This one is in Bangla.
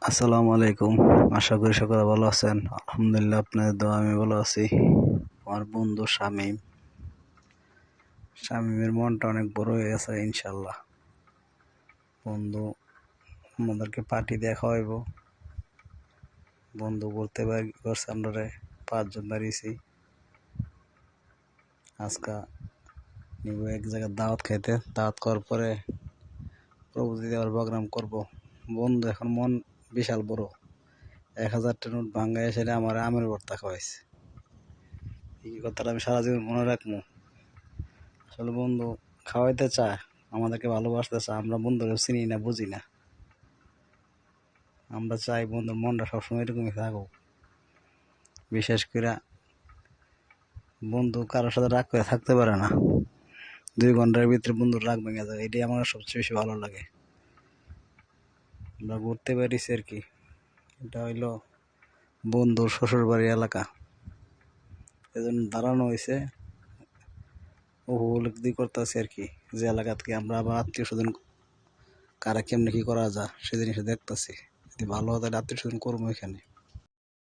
আসসালামু আলাইকুম। আশা করি সকলে ভালো আছেন। আলহামদুলিল্লাহ, আপনাদের দোয়া আমি ভালো আছি। আমার বন্ধু শামীমের মনটা অনেক বড় হয়ে গেছে ইনশাল্লাহ। বন্ধু আমাদেরকে পার্টি দিয়ে খাওয়াইব। বন্ধু বলতে পারছে আমরা 5 জন দাঁড়িয়েছি। আজকে নিব এক জায়গায় দাওয়াত খাইতে। দাওয়াত করার পরে প্রভুতি দেওয়ার প্রোগ্রাম করব। বন্ধু এখন মন বিশাল বড়। 1000টা নোট ভাঙ্গায় এসে আমার আমের ভর্তা খাওয়াইছে। এই কথাটা আমি সারা জীবন মনে রাখবো। আসলে বন্ধু খাওয়াইতে চায়, আমাদেরকে ভালোবাসতে চায়। আমরা বন্ধুকে চিনি না, বুঝি না। আমরা চাই বন্ধুর মনটা সবসময় এরকমই থাকুক। বিশেষ করে বন্ধু কারোর সাথে রাগ করে থাকতে পারে না। 2 ঘন্টার ভিতরে বন্ধুর রাগ ভেঙে যায়, এটাই আমার সবচেয়ে বেশি ভালো লাগে। আমরা ঘুরতে পেরেছি আর কি। এটা হইলো বন্ধুর শ্বশুর বাড়ির এলাকা, এজন্য দাঁড়ানো হয়েছে। উপলব্ধি করতেছি আর কি, যে এলাকা থেকে আমরা আবার আত্মীয় স্বজন কারা কেমনে কি করা যায় সে জিনিস দেখতেছি। যদি ভালো হয় তাহলে আত্মীয় স্বজন করবো এখানে।